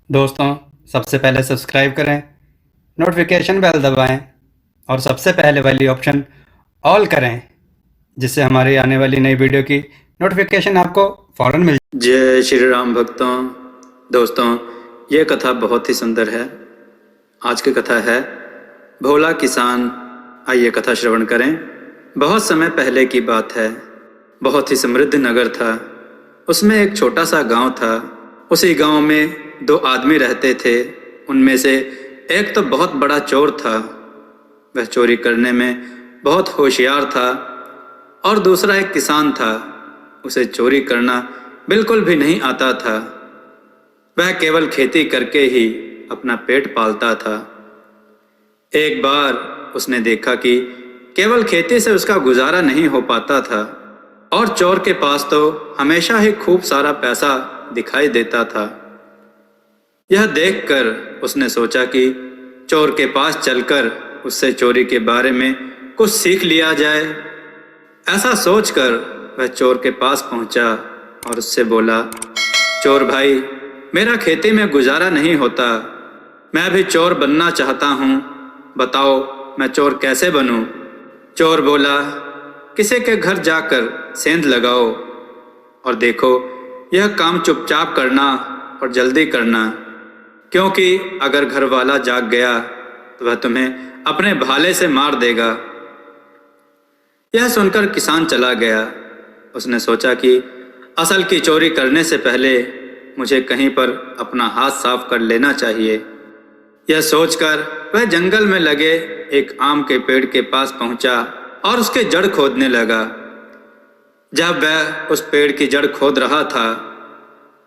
दोस्तों, सबसे पहले सब्सक्राइब करें, नोटिफिकेशन बेल दबाएं और सबसे पहले वाली ऑप्शन ऑल करें, जिससे हमारी आने वाली नई वीडियो की नोटिफिकेशन आपको फ़ौरन मिल जाए। जय श्री राम भक्तों। दोस्तों, ये कथा बहुत ही सुंदर है। आज की कथा है भोला किसान। आइए कथा श्रवण करें। बहुत समय पहले की बात है। बहुत ही समृद्ध नगर था। उसमें एक छोटा सा गांव था। उसी गांव में दो आदमी रहते थे। उनमें से एक तो बहुत बड़ा चोर था। वह चोरी करने में बहुत होशियार था। और दूसरा एक किसान था। उसे चोरी करना बिल्कुल भी नहीं आता था। वह केवल खेती करके ही अपना पेट पालता था। एक बार उसने देखा कि केवल खेती से उसका गुजारा नहीं हो पाता था और चोर के पास तो हमेशा ही खूब सारा पैसा दिखाई देता था। यह देखकर उसने सोचा कि चोर के पास चलकर उससे चोरी के बारे में कुछ सीख लिया जाए। ऐसा सोचकर वह चोर के पास पहुंचा और उससे बोला, चोर भाई, मेरा खेती में गुजारा नहीं होता। मैं भी चोर बनना चाहता हूँ। बताओ मैं चोर कैसे बनूं? चोर बोला, किसी के घर जाकर सेंध लगाओ और देखो, यह काम चुपचाप करना और जल्दी करना, क्योंकि अगर घर वाला जाग गया तो वह तुम्हें अपने भाले से मार देगा। यह सुनकर किसान चला गया। उसने सोचा कि असल की चोरी करने से पहले मुझे कहीं पर अपना हाथ साफ कर लेना चाहिए। यह सोचकर वह जंगल में लगे एक आम के पेड़ के पास पहुंचा और उसके जड़ खोदने लगा। जब वह उस पेड़ की जड़ खोद रहा था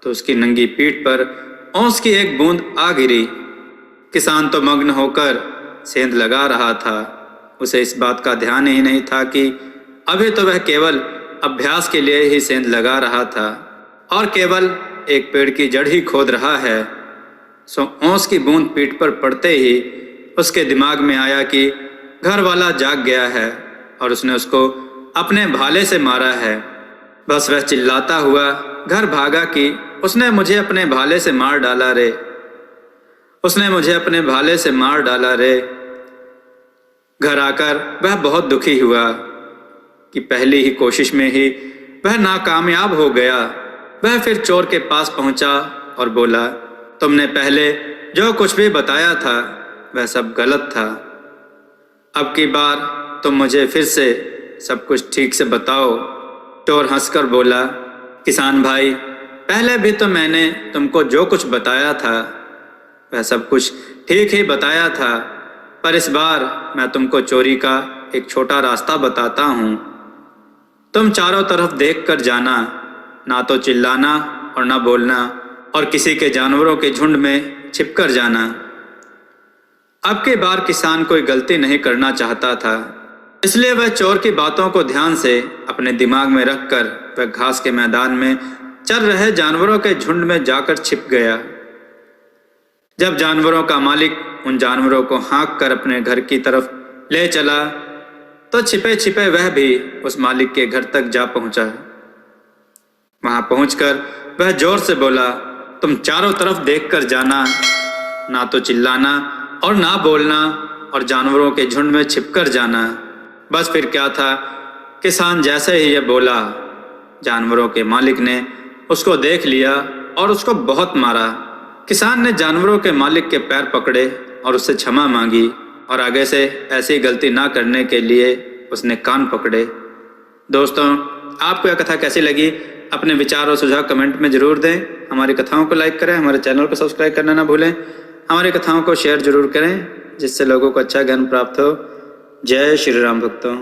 तो उसकी नंगी पीठ पर ओस की एक बूंद आ गिरी। किसान तो मग्न होकर सेंध लगा रहा था। उसे इस बात का ध्यान ही नहीं था कि अभी तो वह केवल अभ्यास के लिए ही सेंध लगा रहा था और केवल एक पेड़ की जड़ ही खोद रहा है। सो ओस की बूंद पीठ पर पड़ते ही उसके दिमाग में आया कि घर वाला जाग गया है और उसने उसको अपने भाले से मारा है। बस वह चिल्लाता हुआ घर भागा कि उसने मुझे अपने भाले से मार डाला रे, उसने मुझे अपने भाले से मार डाला रे। घर आकर वह बहुत दुखी हुआ कि पहली ही कोशिश में ही वह नाकामयाब हो गया। वह फिर चोर के पास पहुंचा और बोला, तुमने पहले जो कुछ भी बताया था वह सब गलत था। अब की बार तुम मुझे फिर से सब कुछ ठीक से बताओ। चोर हंसकर बोला, किसान भाई, पहले भी तो मैंने तुमको जो कुछ बताया था वह सब कुछ ठीक ही बताया था, पर इस बार मैं तुमको चोरी का एक छोटा रास्ता बताता हूँ। तुम चारों तरफ देख कर जाना, ना तो चिल्लाना और ना बोलना, और किसी के जानवरों के झुंड में छिप कर जाना। अब की बार किसान कोई गलती नहीं करना चाहता था, इसलिए वह चोर की बातों को ध्यान से अपने दिमाग में रखकर वह घास के मैदान में चल रहे जानवरों के झुंड में जाकर छिप गया। जब जानवरों का मालिक उन जानवरों को हाँक कर अपने घर की तरफ ले चला तो छिपे छिपे वह भी उस मालिक के घर तक जा पहुंचा। वहां पहुंचकर वह जोर से बोला, तुम चारों तरफ देखकर जाना, ना तो चिल्लाना और ना बोलना, और जानवरों के झुंड में छिपकर जाना। बस फिर क्या था, किसान जैसे ही यह बोला, जानवरों के मालिक ने उसको देख लिया और उसको बहुत मारा। किसान ने जानवरों के मालिक के पैर पकड़े और उससे क्षमा मांगी और आगे से ऐसी गलती ना करने के लिए उसने कान पकड़े। दोस्तों, आपको यह कथा कैसी लगी? अपने विचार और सुझाव कमेंट में ज़रूर दें। हमारी कथाओं को लाइक करें, हमारे चैनल को सब्सक्राइब करना ना भूलें। हमारी कथाओं को शेयर जरूर करें, जिससे लोगों को अच्छा ज्ञान प्राप्त हो। जय श्री राम भक्तों।